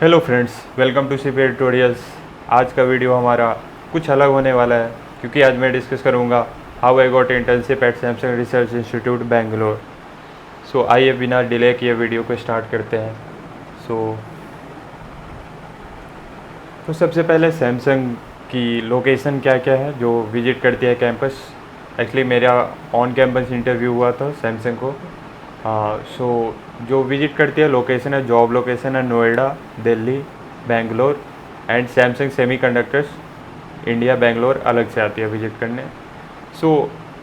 Hello friends, welcome to CPA tutorials. आज का video हमारा कुछ अलग होने वाला है क्योंकि आज मैं डिस्कस करूंगा how I got internship at Samsung research institute Bangalore. So आइए बिना डिले किए वीडियो को स्टार्ट करते हैं। सो सबसे पहले सैमसंग की लोकेशन क्या क्या है जो विजिट करती है कैंपस। एक्चुअली मेरा ऑन कैंपस इंटरव्यू हुआ था सैमसंग को। सो जो विजिट करती है लोकेशन है, जॉब लोकेशन है Noida, Delhi, Bangalore and Samsung semiconductors India Bangalore अलग से आती है विजिट करने। सो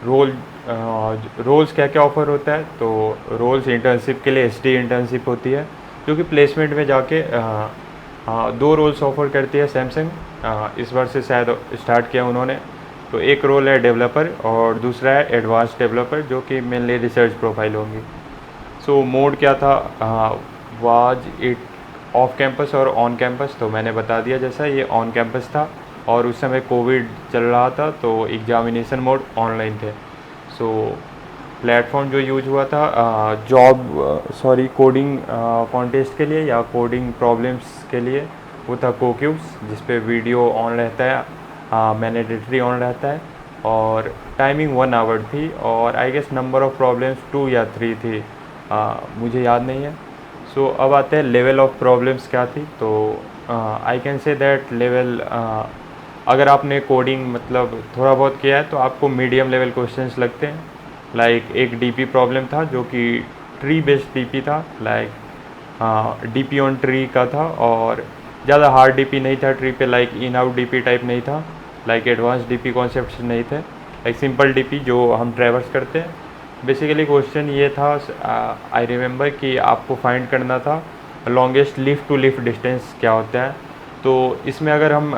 रोल रोल्स क्या क्या ऑफ़र होता है, तो रोल्स इंटर्नशिप के लिए एसटी इंटर्नशिप होती है जो कि प्लेसमेंट में जाके दो रोल्स ऑफ़र करती है सैमसंग। इस बार से शायद स्टार्ट किया उन्होंने। तो एक रोल है डेवलपर और दूसरा है एडवांस डेवलपर जो कि मेनली रिसर्च प्रोफाइल होंगी। सो मोड क्या था, वाज इट ऑफ कैंपस और ऑन कैंपस, तो मैंने बता दिया जैसा ये ऑन कैंपस था और उस समय कोविड चल रहा था तो एग्जामिनेशन मोड ऑनलाइन थे। सो प्लेटफॉर्म जो यूज हुआ था कोडिंग कॉन्टेस्ट के लिए या कोडिंग प्रॉब्लम्स के लिए, वो था कोक्यूब्स जिस पे वीडियो ऑन रहता है, मैंडेटरी ऑन रहता है और टाइमिंग 1 आवर थी और I guess number of problems 2 या 3 थी, मुझे याद नहीं है। सो अब आते हैं लेवल ऑफ प्रॉब्लम्स क्या थी। तो I can say that level, अगर आपने कोडिंग मतलब थोड़ा बहुत किया है तो आपको मीडियम लेवल क्वेश्चंस लगते हैं। लाइक एक डीपी प्रॉब्लम था जो कि ट्री बेस्ड डीपी था, लाइक डीपी ऑन ट्री का था और ज़्यादा हार्ड डीपी नहीं था ट्री पे, like in out DP type नहीं था, लाइक एडवांस डीपी कॉन्सेप्ट्स नहीं थे, लाइक सिंपल डीपी जो हम ट्रैवर्स करते हैं। बेसिकली क्वेश्चन ये था, आई रिमेंबर कि आपको फाइंड करना था longest lift to lift distance क्या होता है। तो इसमें अगर हम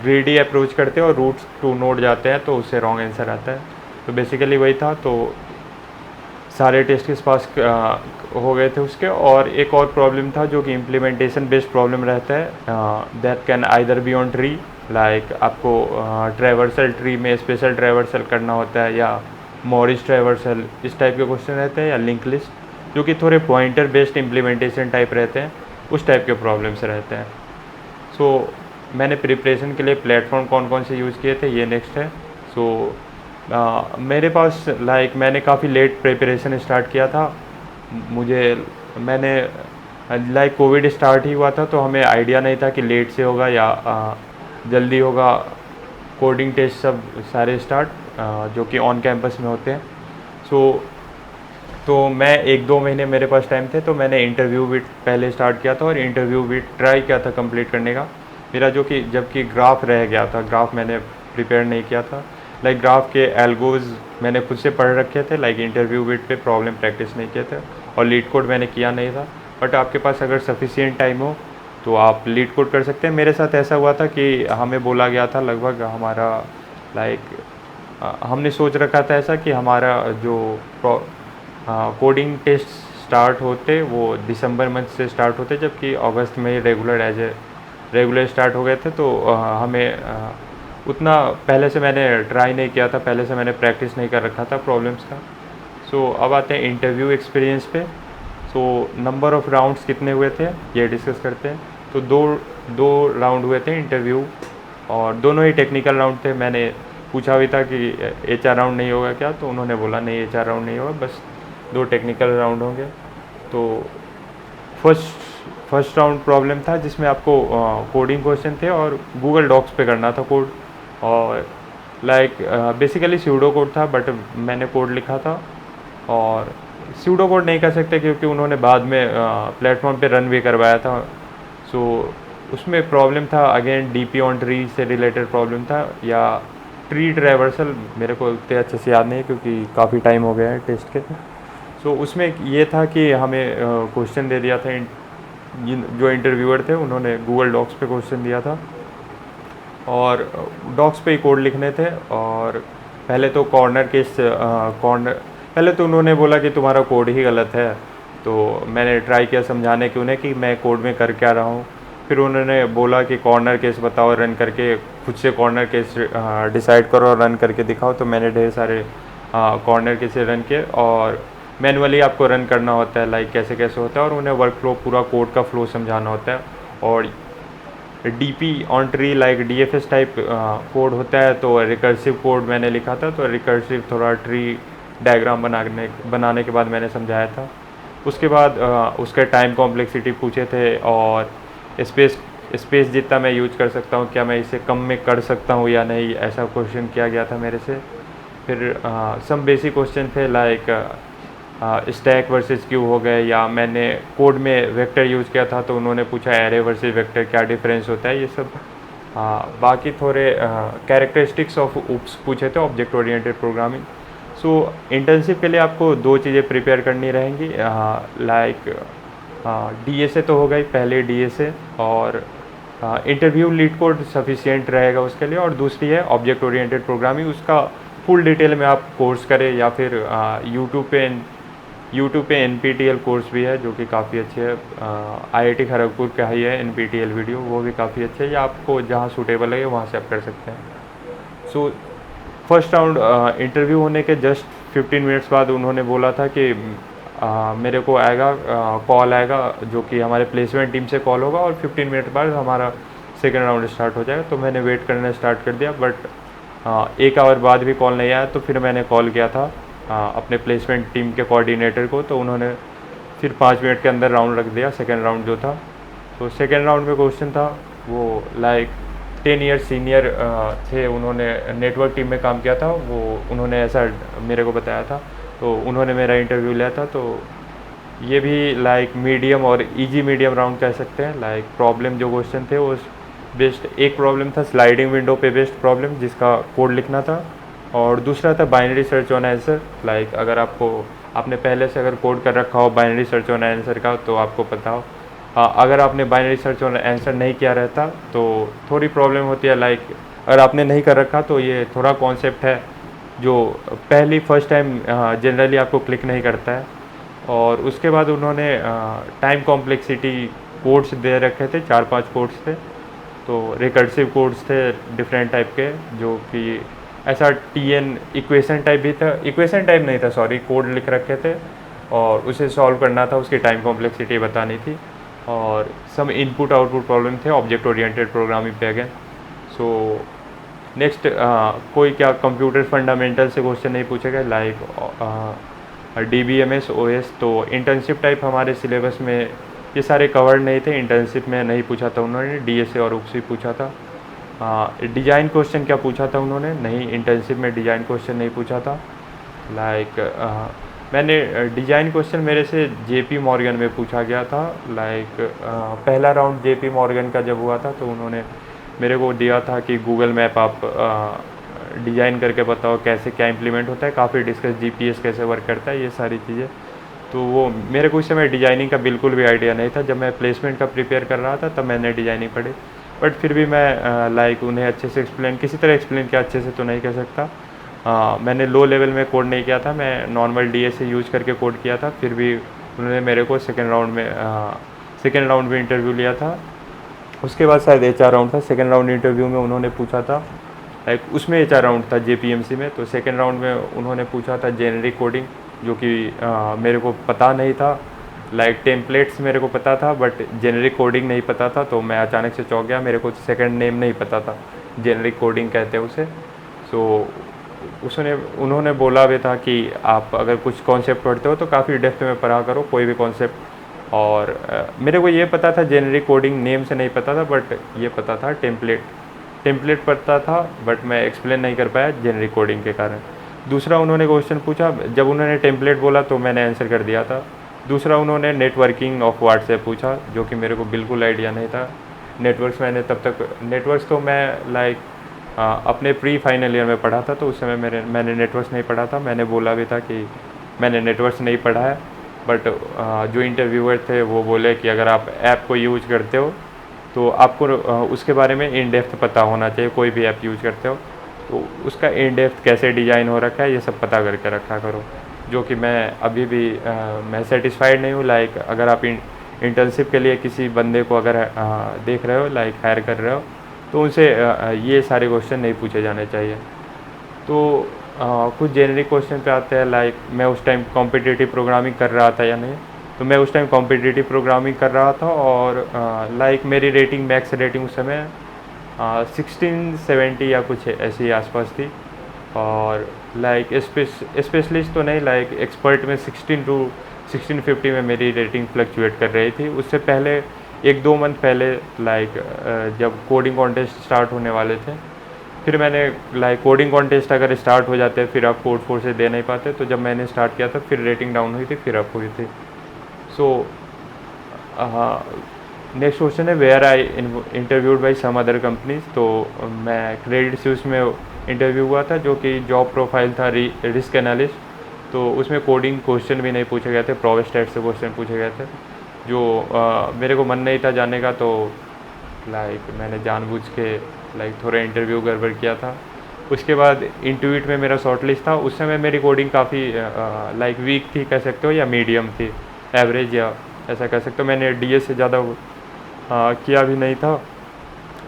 ग्रीडी अप्रोच करते हैं और रूट्स टू नोड जाते हैं तो उससे रॉन्ग आंसर आता है। तो बेसिकली वही था। तो सारे टेस्ट के पास हो गए थे उसके। और एक और प्रॉब्लम था जो कि इम्प्लीमेंटेशन बेस्ड प्रॉब्लम रहता है, that can either be on tree, like आपको ट्रैवर्सल ट्री में स्पेशल ट्रैवर्सल करना होता है या मॉरिस ट्रैवर्सल, इस टाइप के क्वेश्चन रहते हैं, या लिंक लिस्ट जो कि थोड़े पॉइंटर बेस्ड इम्प्लीमेंटेशन टाइप रहते हैं, उस टाइप के प्रॉब्लम्स रहते हैं। सो मैंने प्रिपरेशन के लिए प्लेटफॉर्म कौन कौन से यूज़ किए थे ये नेक्स्ट है। सो मेरे पास मैंने काफ़ी लेट प्रिपरेशन स्टार्ट किया था। मुझे मैंने कोविड स्टार्ट ही हुआ था तो हमें आइडिया नहीं था कि लेट से होगा या जल्दी होगा। कोडिंग टेस्ट सब सारे स्टार्ट जो कि ऑन कैंपस में होते हैं। सो तो मैं 1-2 महीने मेरे पास टाइम थे तो मैंने इंटरव्यू भी पहले स्टार्ट किया था और इंटरव्यू भी ट्राई किया था कंप्लीट करने का मेरा, जो कि जबकि ग्राफ रह गया था, ग्राफ मैंने प्रिपेयर नहीं किया था। ग्राफ के एल्गोज मैंने खुद से पढ़ रखे थे, इंटरव्यू बिट पे प्रॉब्लम प्रैक्टिस नहीं किए थे और लीड कोड मैंने किया नहीं था। बट आपके पास अगर सफिशिएंट टाइम हो तो आप लीड कोड कर सकते हैं। मेरे साथ ऐसा हुआ था कि हमें बोला गया था लगभग हमारा लाइक हमने सोच रखा था ऐसा कि हमारा जो कोडिंग टेस्ट स्टार्ट होते वो दिसंबर मंथ से स्टार्ट होते, जबकि अगस्त में ही रेगुलर स्टार्ट हो गए थे। तो हमें उतना पहले से मैंने ट्राई नहीं किया था, पहले से मैंने प्रैक्टिस नहीं कर रखा था प्रॉब्लम्स का। सो अब आते हैं इंटरव्यू एक्सपीरियंस पे। सो नंबर ऑफ़ राउंड्स कितने हुए थे ये डिस्कस करते हैं। तो दो दो राउंड हुए थे इंटरव्यू और दोनों ही टेक्निकल राउंड थे। मैंने पूछा भी था कि HR राउंड नहीं होगा क्या, तो उन्होंने बोला नहीं HR राउंड नहीं होगा, बस 2 टेक्निकल राउंड होंगे। तो फर्स्ट राउंड प्रॉब्लम था जिसमें आपको कोडिंग क्वेश्चन थे और गूगल डॉक्स पे करना था कोड, और बेसिकली स्यूडो कोड था बट मैंने कोड लिखा था। और स्यूडो कोड नहीं कर सकते क्योंकि उन्होंने बाद में प्लेटफॉर्म पे रन भी करवाया था। सो उसमें प्रॉब्लम था अगेन डीपी ऑन ट्री से रिलेटेड प्रॉब्लम था या ट्री ट्रैवर्सल, मेरे को उतने अच्छे से याद नहीं क्योंकि काफ़ी टाइम हो गया है टेस्ट के। सो उसमें ये था कि हमें क्वेश्चन दे दिया था, जो इंटरव्यूअर थे उन्होंने गूगल डॉक्स पे क्वेश्चन दिया था और डॉक्स पे ही कोड लिखने थे। और पहले तो पहले तो उन्होंने बोला कि तुम्हारा कोड ही गलत है। तो मैंने ट्राई किया समझाने के उन्हें कि मैं कोड में कर क्या रहा हूँ। फिर उन्होंने बोला कि कॉर्नर केस बताओ, रन करके खुद से कॉर्नर केस डिसाइड करो और रन करके दिखाओ। तो मैंने ढेर सारे कॉर्नर केस रन किए और मैनुअली आपको रन करना होता है, कैसे कैसे होता है, और उन्हें वर्क फ्लो पूरा कोड का फ्लो समझाना होता है और DP on tree like DFS type code होता है, तो रिकर्सिव कोड मैंने लिखा था, तो रिकर्सिव थोड़ा ट्री डायग्राम बनाने के बाद मैंने समझाया था। उसके बाद उसके टाइम कॉम्प्लेक्सिटी पूछे थे और स्पेस जितना मैं यूज कर सकता हूँ, क्या मैं इसे कम में कर सकता हूँ या नहीं, ऐसा क्वेश्चन किया गया था मेरे से। फिर सम बेसिक क्वेश्चन थे लाइक स्टैक वर्सेस क्यू हो गए, या मैंने कोड में वेक्टर यूज़ किया था तो उन्होंने पूछा एरे वर्सेस वेक्टर क्या डिफरेंस होता है, ये सब। बाकी थोड़े कैरेक्टरिस्टिक्स ऑफ उप्स पूछे थे, ऑब्जेक्ट ओरिएंटेड प्रोग्रामिंग। सो इंटर्नशिप के लिए आपको 2 चीज़ें प्रिपेयर करनी रहेंगी, लाइक डीएसए तो हो गई, पहले डीएसए, और इंटरव्यू लीड कोड सफिशिएंट रहेगा उसके लिए, और दूसरी है ऑब्जेक्ट ओरिएंटेड प्रोग्रामिंग। उसका फुल डिटेल में आप कोर्स करें, या फिर यूट्यूब पे NPTEL कोर्स भी है जो कि काफ़ी अच्छे है, IIT खड़गपुर का ही है NPTEL वीडियो, वो भी काफ़ी अच्छे है, या आपको जहाँ सूटेबल लगे वहाँ से आप कर सकते हैं। सो फर्स्ट राउंड इंटरव्यू होने के जस्ट 15 मिनट्स बाद उन्होंने बोला था कि मेरे को आएगा कॉल आएगा, जो कि हमारे प्लेसमेंट टीम से कॉल होगा, और 15 मिनट बाद हमारा सेकेंड राउंड स्टार्ट हो जाएगा। तो मैंने वेट करना स्टार्ट कर दिया, बट 1 आवर बाद भी कॉल नहीं आया, तो फिर मैंने कॉल किया था अपने प्लेसमेंट टीम के कोऑर्डिनेटर को, तो उन्होंने फिर 5 मिनट के अंदर राउंड रख दिया, सेकेंड राउंड जो था। तो सेकेंड राउंड में क्वेश्चन था वो लाइक 10 ईयर सीनियर थे, उन्होंने नेटवर्क टीम में काम किया था, वो उन्होंने ऐसा मेरे को बताया था, तो उन्होंने मेरा इंटरव्यू लिया था। तो ये भी लाइक मीडियम और इजी मीडियम राउंड कह सकते हैं। लाइक प्रॉब्लम जो क्वेश्चन थे वो बेस्ड, एक प्रॉब्लम था स्लाइडिंग विंडो पे बेस्ड प्रॉब्लम जिसका कोड लिखना था, और दूसरा था binary search on answer. Like अगर आपने पहले से अगर कोड कर रखा हो बाइनरी सर्च ऑन आंसर का, तो आपको पता हो। अगर आपने बाइनरी सर्च ऑन आंसर नहीं किया रहता तो थोड़ी प्रॉब्लम होती है। लाइक अगर आपने नहीं कर रखा तो ये थोड़ा कॉन्सेप्ट है जो फर्स्ट टाइम जनरली आपको क्लिक नहीं करता है। और उसके बाद उन्होंने टाइम कॉम्प्लेक्सिटी कोड्स दे रखे थे, 4-5 कोड्स थे, तो रिकर्सिव कोड्स थे डिफरेंट टाइप के, जो कि ऐसा TN इक्वेशन टाइप भी था, इक्वेशन टाइप नहीं था सॉरी, कोड लिख रखे थे और उसे सॉल्व करना था, उसकी टाइम कॉम्प्लेक्सिटी बतानी थी, और सम इनपुट आउटपुट प्रॉब्लम थे ऑब्जेक्ट ओरिएंटेड प्रोग्रामिंग पे अगेन। सो नेक्स्ट कोई क्या कंप्यूटर फंडामेंटल से क्वेश्चन नहीं पूछे गए, लाइक DBMS OS। तो इंटर्नशिप टाइप हमारे सिलेबस में ये सारे कवर नहीं थे, इंटर्नशिप में नहीं पूछा था उन्होंने, DSA और UPSI पूछा था। डिज़ाइन क्वेश्चन क्या पूछा था उन्होंने, नहीं इंटर्नशिप में डिज़ाइन क्वेश्चन नहीं पूछा था। लाइक मैंने डिज़ाइन क्वेश्चन मेरे से JP मॉर्गन में पूछा गया था। लाइक पहला राउंड JP मॉर्गन का जब हुआ था तो उन्होंने मेरे को दिया था कि गूगल मैप आप डिज़ाइन करके बताओ कैसे क्या इम्प्लीमेंट होता है, काफ़ी डिस्कस GPS कैसे वर्क करता है, ये सारी चीज़ें। तो वो मेरे को उस समय डिज़ाइनिंग का बिल्कुल भी आइडिया नहीं था, जब मैं प्लेसमेंट का प्रिपेयर कर रहा था तब मैंने डिज़ाइनिंग पढ़ी, बट फिर भी मैं लाइक उन्हें अच्छे से किसी तरह एक्सप्लेन किया, अच्छे से तो नहीं कह सकता। मैंने लो लेवल में कोड नहीं किया था, मैं नॉर्मल DSA यूज करके कोड किया था, फिर भी उन्होंने मेरे को सेकेंड राउंड में इंटरव्यू लिया था। उसके बाद शायद HR राउंड था, सेकेंड राउंड इंटरव्यू में उन्होंने पूछा था, लाइक उसमें HR राउंड था JPMC में, तो सेकेंड राउंड में उन्होंने पूछा था जेनेरिक कोडिंग, जो कि मेरे को पता नहीं था। लाइक टेम्पलेट्स मेरे को पता था बट जेनेरिक कोडिंग नहीं पता था, तो मैं अचानक से चौंक गया, मेरे को सेकंड नेम नहीं पता था, जेनेरिक कोडिंग कहते हैं उसे। सो उन्होंने बोला भी था कि आप अगर कुछ कॉन्सेप्ट पढ़ते हो तो काफ़ी डेप्थ में पढ़ा करो कोई भी कॉन्सेप्ट। और मेरे को ये पता था जेनेरिक कोडिंग, नेम से नहीं पता था, बट ये पता था टेम्पलेट पता था, बट मैं एक्सप्लेन नहीं कर पाया जेनेरिक कोडिंग के कारण। दूसरा उन्होंने क्वेश्चन पूछा, जब उन्होंने टेम्पलेट बोला तो मैंने आंसर कर दिया था। दूसरा उन्होंने नेटवर्किंग ऑफ व्हाट्सएप पूछा, जो कि मेरे को बिल्कुल आइडिया नहीं था। नेटवर्क्स तो मैं लाइक अपने प्री फाइनल ईयर में पढ़ा था, तो उस समय मैंने नेटवर्क्स नहीं पढ़ा था। मैंने बोला भी था कि मैंने नेटवर्क्स नहीं पढ़ा है, बट जो इंटरव्यूअर थे वो बोले कि अगर आप ऐप को यूज करते हो तो आपको उसके बारे में इन डेप्थ पता होना चाहिए, कोई भी ऐप यूज करते हो तो उसका इन डेप्थ कैसे डिज़ाइन हो रखा है ये सब पता करके रखा करो, जो कि मैं अभी भी मैं सेटिस्फाइड नहीं हूँ। लाइक अगर आप इंटर्नशिप के लिए किसी बंदे को अगर देख रहे हो, लाइक हायर कर रहे हो, तो उनसे ये सारे क्वेश्चन नहीं पूछे जाने चाहिए। तो कुछ जेनरिक क्वेश्चन पे आते हैं, लाइक मैं उस टाइम कॉम्पिटिटिव प्रोग्रामिंग कर रहा था या नहीं, तो मैं उस टाइम कॉम्पिटिटिव प्रोग्रामिंग कर रहा था और लाइक मेरी रेटिंग मैक्स रेटिंग उस समय 1670 या कुछ ऐसी आसपास थी। और लाइक स्पेशलिस्ट तो नहीं, लाइक एक्सपर्ट में 16 टू 1650 में मेरी रेटिंग फ्लक्चुएट कर रही थी। उससे पहले 1-2 मंथ पहले लाइक जब कोडिंग कॉन्टेस्ट स्टार्ट होने वाले थे, फिर मैंने लाइक कोडिंग कॉन्टेस्ट अगर स्टार्ट हो जाते हैं फिर आप कोड फोर से दे नहीं पाते, तो जब मैंने स्टार्ट किया था फिर रेटिंग डाउन हुई थी, फिर अप हुई थी। सो नेक्स्ट क्वेश्चन है where I interviewed by some other companies. तो मैं क्रेडिट स्विस में इंटरव्यू हुआ था, जो कि जॉब प्रोफाइल था रिस्क एनालिस्ट। तो उसमें कोडिंग क्वेश्चन भी नहीं पूछे गए थे, प्रोवेस्टेट से क्वेश्चन पूछे गए थे, जो मेरे को मन नहीं था जाने का। तो लाइक मैंने जानबूझ के लाइक थोड़ा इंटरव्यू गड़बड़ किया था। उसके बाद इंटरव्यूट में मेरा शॉर्ट लिस्ट था। उस समय मेरी कोडिंग काफ़ी लाइक वीक थी कह सकते हो, या मीडियम थी, एवरेज या ऐसा कह सकते हो। मैंने डीएस से ज़्यादा किया भी नहीं था।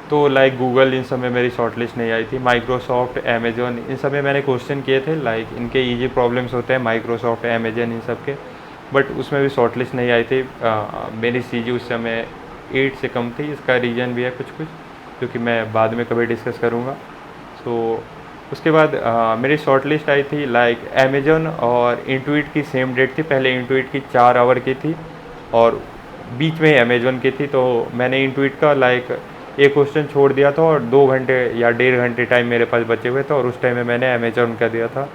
तो लाइक गूगल इन सब में मेरी शॉर्ट लिस्ट नहीं आई थी। माइक्रोसॉफ्ट, अमेजोन, इन सब में मैंने क्वेश्चन किए थे, लाइक इनके ईजी प्रॉब्लम्स होते हैं माइक्रोसॉफ्ट, अमेजोन, इन सब के, बट उसमें भी शॉर्ट लिस्ट नहीं आई थी। मेरी सीजी उस समय 8 से कम थी। इसका रीज़न भी है कुछ कुछ, जो कि मैं बाद में कभी डिस्कस करूँगा। सो उसके बाद मेरी शॉर्ट लिस्ट आई थी। लाइक अमेजोन और इंटूइट की सेम डेट थी। पहले इंटूइट की 4 आवर की थी और बीच में अमेजोन की थी। तो मैंने इंटूइट का लाइक एक क्वेश्चन छोड़ दिया था और 2 घंटे या 1.5 घंटे टाइम मेरे पास बचे हुए थे, और उस टाइम में मैंने अमेजोन का दिया था।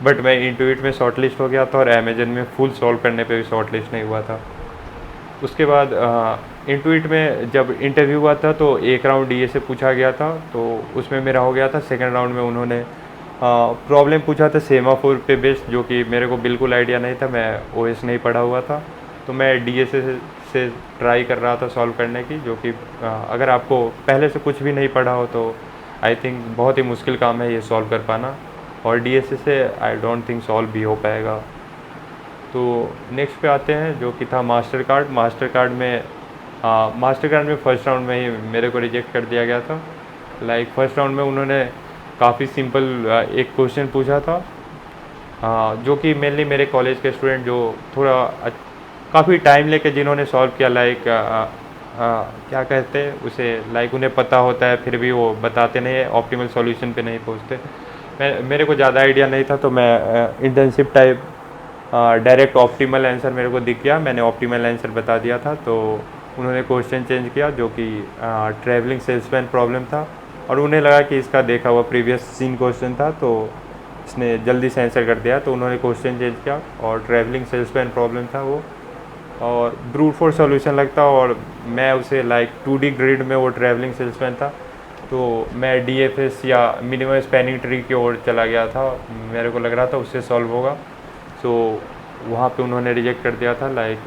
बट मैं इंटूइट में शॉर्ट लिस्ट हो गया था और अमेजोन में फुल सॉल्व करने पे भी शॉर्ट लिस्ट नहीं हुआ था। उसके बाद इंटूइट में जब इंटरव्यू हुआ था तो एक राउंड ये से पूछा गया था, तो उसमें मेरा हो गया था। सेकेंड राउंड में उन्होंने प्रॉब्लम पूछा था सेमाफोर पे बेस्ड, जो कि मेरे को बिल्कुल आइडिया नहीं था, मैं ओएस नहीं पढ़ा हुआ था। तो मैं डीएसए से ट्राई कर रहा था सॉल्व करने की, जो कि अगर आपको पहले से कुछ भी नहीं पढ़ा हो तो आई थिंक बहुत ही मुश्किल काम है ये सॉल्व कर पाना, और डीएसए से आई डोंट थिंक सॉल्व भी हो पाएगा। तो नेक्स्ट पे आते हैं, जो कि था मास्टर कार्ड। मास्टर कार्ड में फ़र्स्ट राउंड में ही मेरे को रिजेक्ट कर दिया गया था। लाइक फ़र्स्ट राउंड में उन्होंने काफ़ी सिंपल एक क्वेश्चन पूछा था, जो कि मेनली मेरे कॉलेज के स्टूडेंट जो थोड़ा काफ़ी टाइम लेके जिन्होंने सॉल्व किया, लाइक क्या कहते हैं उसे, लाइक उन्हें पता होता है फिर भी वो बताते नहीं है, ऑप्टिमल सॉल्यूशन पे नहीं पहुँचते। मेरे को ज़्यादा आइडिया नहीं था, तो मैं internship type direct optimal answer मेरे को दिख गया, मैंने ऑप्टिमल आंसर बता दिया था। तो उन्होंने क्वेश्चन चेंज किया, जो कि ट्रैवलिंग सेल्समैन प्रॉब्लम था, और उन्हें लगा कि इसका देखा हुआ प्रीवियस सीन क्वेश्चन था, तो इसने जल्दी से आंसर कर दिया। तो उन्होंने क्वेश्चन चेंज किया और ट्रैवलिंग सेल्समैन प्रॉब्लम था वो, और ब्रूट फोर्स सॉल्यूशन लगता, और मैं उसे लाइक 2D ग्रिड में वो ट्रैवलिंग सेल्समैन था। तो मैं डीएफएस या मिनिमम स्पैनिंग ट्री की ओर चला गया था, मेरे को लग रहा था उससे सॉल्व होगा। सो वहाँ पे उन्होंने रिजेक्ट कर दिया था लाइक।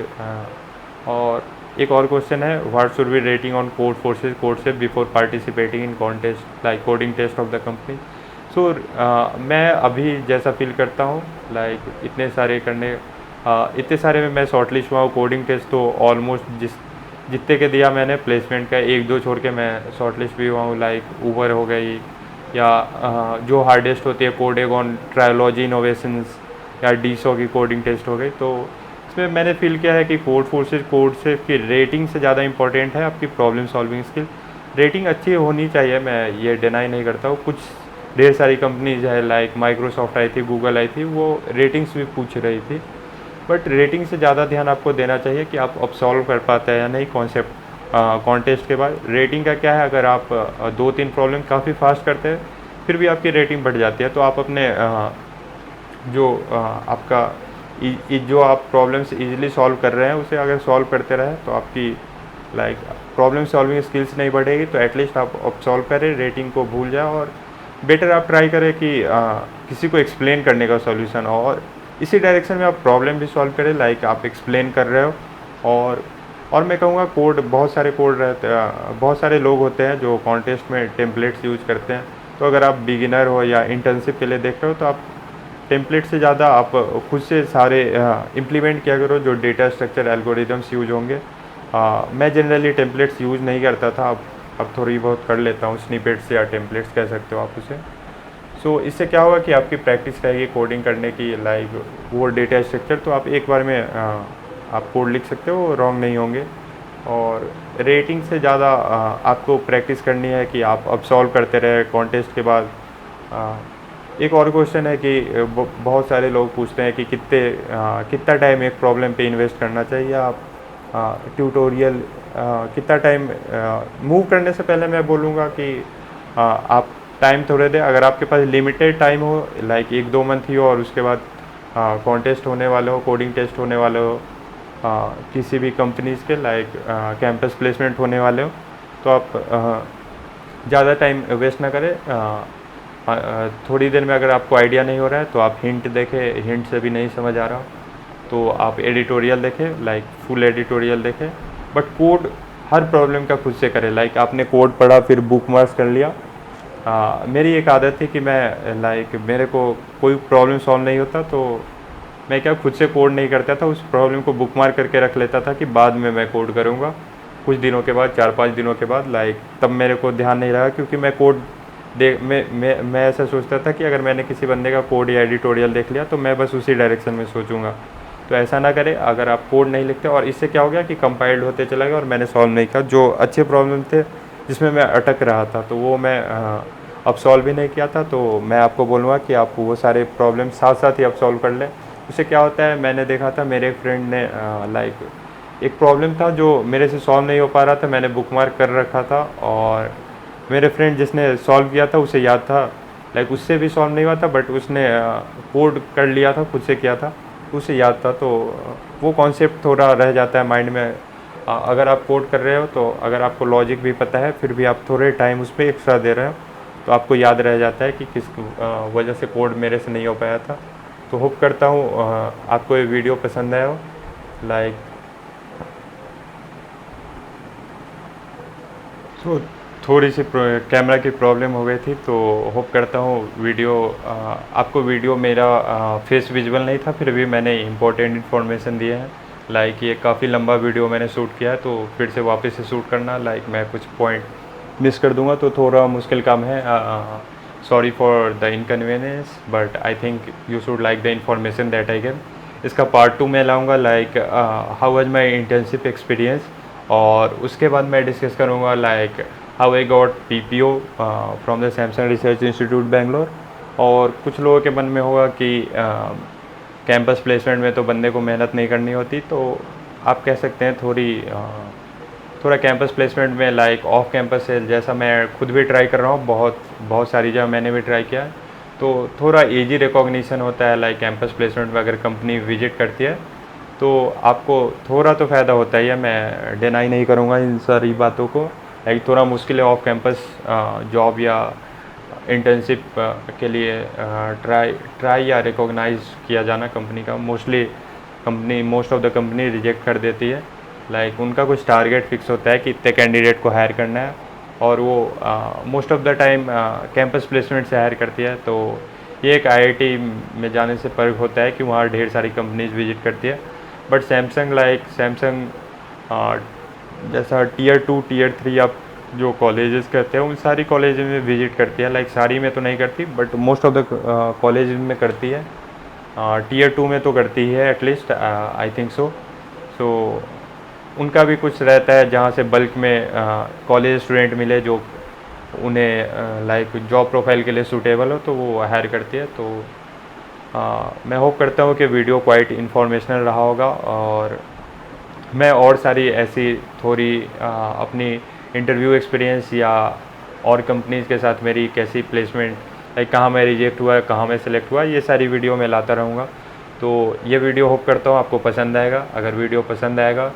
और एक और क्वेश्चन है, what should be rating on code से before participating in contest like coding test of the company. So मैं अभी जैसा फील करता हूँ, लाइक इतने सारे में मैं शॉर्ट लिस्ट हुआ हूँ। कोडिंग टेस्ट तो ऑलमोस्ट जितने के दिया मैंने, प्लेसमेंट का 1-2 छोड़ के मैं शॉर्ट लिस्ट भी हुआ हूँ। लाइक ऊबर हो गई, या जो हार्डेस्ट होती है कोडेगॉन, ट्रायोलॉजी इनोवेशंस, या डीसो की कोडिंग टेस्ट हो गई। तो इसमें मैंने फील किया है कि कोड से की रेटिंग से ज़्यादा इंपॉर्टेंट है आपकी प्रॉब्लम सॉल्विंग स्किल। रेटिंग अच्छी होनी चाहिए, मैं ये डिनाई नहीं करता हूँ। कुछ ढेर सारी कंपनीज है, लाइक माइक्रोसॉफ्ट आई थी, गूगल आई थी, वो रेटिंग्स भी पूछ रही थी, बट रेटिंग से ज़्यादा ध्यान आपको देना चाहिए कि आप अब सॉल्व कर पाते हैं या नहीं कॉन्सेप्ट कॉन्टेस्ट के बाद। रेटिंग का क्या है, अगर आप 2-3 प्रॉब्लम काफ़ी फास्ट करते हैं फिर भी आपकी रेटिंग बढ़ जाती है, तो आप अपने जो आपका जो आप प्रॉब्लम्स इजीली सॉल्व कर रहे हैं उसे अगर सॉल्व करते रहें तो आपकी लाइक प्रॉब्लम सॉल्विंग स्किल्स नहीं बढ़ेगी, तो एटलीस्ट आप अब सॉल्व करें, रेटिंग को भूल जाए, और बेटर आप ट्राई करें कि किसी को एक्सप्लेन करने का सॉल्यूशन, और इसी डायरेक्शन में आप प्रॉब्लम भी सॉल्व करें, लाइक आप एक्सप्लेन कर रहे हो। और मैं कहूँगा बहुत सारे लोग होते हैं जो कॉन्टेस्ट में टेम्पलेट्स यूज करते हैं। तो अगर आप बिगिनर हो या इंटर्नशिप के लिए देख रहे हो, तो आप टेम्पलेट से ज़्यादा आप खुद से सारे इम्प्लीमेंट किया करो जो डेटा स्ट्रक्चर एल्गोरिदम्स यूज होंगे। मैं जनरली टेम्पलेट्स यूज़ नहीं करता था, अब थोड़ी बहुत कर लेता हूँ, स्निपेट्स या टेम्पलेट्स कह सकते हो आप उसे। सो इससे क्या होगा कि आपकी प्रैक्टिस रहेगी कोडिंग करने की, लाइक वो डेटा स्ट्रक्चर तो आप एक बार में आप कोड लिख सकते हो, रॉन्ग नहीं होंगे। और रेटिंग से ज़्यादा आपको प्रैक्टिस करनी है कि आप अब सॉल्व करते रहे कॉन्टेस्ट के बाद। अ, एक और क्वेश्चन है कि बहुत सारे लोग पूछते हैं कि कितना टाइम एक प्रॉब्लम पे इन्वेस्ट करना चाहिए। आप ट्यूटोरियल कितना टाइम मूव करने से पहले मैं बोलूँगा कि आप टाइम थोड़े दें। अगर आपके पास लिमिटेड टाइम हो, लाइक 1-2 मंथ ही हो, और उसके बाद कॉन्टेस्ट होने वाले हो, कोडिंग टेस्ट होने वाले हो, किसी भी कंपनीज़ के लाइक कैंपस प्लेसमेंट होने वाले हो, तो आप ज़्यादा टाइम वेस्ट ना करें। थोड़ी देर में अगर आपको आइडिया नहीं हो रहा है तो आप हिंट देखें, हिंट से भी नहीं समझ आ रहा तो आप एडिटोरियल देखें, लाइक फुल एडिटोरियल देखें। बट कोड हर प्रॉब्लम का खुद से करें। लाइक आपने कोड पढ़ा फिर बुक मार्क्स कर लिया। मेरी एक आदत थी कि मैं लाइक मेरे को कोई प्रॉब्लम सॉल्व नहीं होता तो मैं क्या खुद से कोड नहीं करता था, उस प्रॉब्लम को बुक मार्क करके रख लेता था कि बाद में मैं कोड करूँगा कुछ दिनों के बाद, 4-5 दिनों के बाद। लाइक तब मेरे को ध्यान नहीं रहा क्योंकि मैं कोड मैं ऐसा सोचता था कि अगर मैंने किसी बंदे का कोड या एडिटोरियल देख लिया तो मैं बस उसी डायरेक्शन में सोचूंगा। तो ऐसा ना करें। अगर आप कोड नहीं लिखते, और इससे क्या हो गया कि कंपाइल्ड होते चला गया और मैंने सॉल्व नहीं किया। जो अच्छे प्रॉब्लम थे जिसमें मैं अटक रहा था तो वो मैं अब सॉल्व भी नहीं किया था। तो मैं आपको बोलूँगा कि आप वो सारे प्रॉब्लम साथ साथ ही अब सॉल्व कर लें। उससे क्या होता है, मैंने देखा था मेरे एक फ्रेंड ने लाइक एक प्रॉब्लम था जो मेरे से सॉल्व नहीं हो पा रहा था, मैंने बुक मार्क कर रखा था, और मेरे फ्रेंड जिसने सॉल्व किया था उसे याद था, लाइक उससे भी सॉल्व नहीं हुआ था बट उसने कोड कर लिया था, खुद से किया था, उसे याद था। तो वो कॉन्सेप्ट थोड़ा रह जाता है माइंड में। अगर आप कोड कर रहे हो तो अगर आपको लॉजिक भी पता है फिर भी आप थोड़े टाइम उस पर एक्स्ट्रा दे रहे हो तो आपको याद रह जाता है कि किस वजह से कोड मेरे से नहीं हो पाया था। तो होप करता हूँ आपको ये वीडियो पसंद आया हो। लाइक तो थोड़ी सी कैमरा की प्रॉब्लम हो गई थी तो होप करता हूँ आपको वीडियो मेरा फेस विजुअल नहीं था फिर भी मैंने इम्पोर्टेंट इन्फॉर्मेशन दिए हैं। लाइक ये काफ़ी लंबा वीडियो मैंने शूट किया है तो फिर से वापस से शूट करना, लाइक मैं कुछ पॉइंट मिस कर दूंगा तो थोड़ा मुश्किल काम है। Sorry for the inconvenience but I think you should like the information that I give. इसका पार्ट 2 में लाऊंगा, like how was my internship experience, और उसके बाद मैं डिस्कस करूँगा like how I got PPO from the Samsung research institute Bangalore. और कुछ लोगों के मन में होगा कि कैंपस प्लेसमेंट में तो बंदे को मेहनत नहीं करनी होती, तो आप कह सकते हैं थोड़ा कैंपस प्लेसमेंट में लाइक ऑफ कैंपस है, जैसा मैं खुद भी ट्राई कर रहा हूँ, बहुत सारी जगह मैंने भी ट्राई किया है, तो थोड़ा ईजी रिकॉग्निशन होता है। लाइक कैंपस प्लेसमेंट में अगर कंपनी विजिट करती है तो आपको थोड़ा तो फ़ायदा होता ही है, मैं डिनाई नहीं करूँगा इन सारी बातों को। लाइक थोड़ा मुश्किल है ऑफ कैंपस जॉब या इंटर्नशिप के लिए ट्राई या रिकॉग्नाइज किया जाना कंपनी का। Most of the company reject कर देती है। लाइक उनका कुछ टारगेट फिक्स होता है कि इतने कैंडिडेट को हायर करना है, और वो most of the time campus placement से हायर करती है। तो ये एक IIT में जाने से फ़र्क होता है कि वहाँ ढेर सारी कंपनीज विजिट करती है। बट सैमसंग जैसा Tier 2 Tier 3 आप जो कॉलेजेस करते हैं उन सारी कॉलेज में विजिट करती है। लाइक सारी में तो नहीं करती but most of the college में करती है। Tier 2 में तो करती है एटलीस्ट, आई थिंक सो। सो उनका भी कुछ रहता है जहाँ से बल्क में कॉलेज स्टूडेंट मिले जो उन्हें लाइक जॉब प्रोफाइल के लिए सूटेबल हो तो वो हायर करती है। तो मैं होप करता हूँ कि वीडियो क्वाइट इन्फॉर्मेशनल रहा होगा, और मैं और सारी ऐसी थोड़ी अपनी इंटरव्यू एक्सपीरियंस या और कंपनीज़ के साथ मेरी कैसी प्लेसमेंट, लाइक कहाँ मैं रिजेक्ट हुआ, कहाँ मैं सेलेक्ट हुआ, ये सारी वीडियो मैं लाता रहूँगा। तो ये वीडियो होप करता हूँ आपको पसंद आएगा। अगर वीडियो पसंद आएगा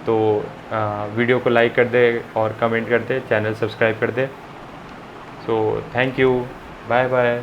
तो वीडियो को लाइक कर दे और कमेंट कर दे, चैनल सब्सक्राइब कर दे। So thank you, bye bye.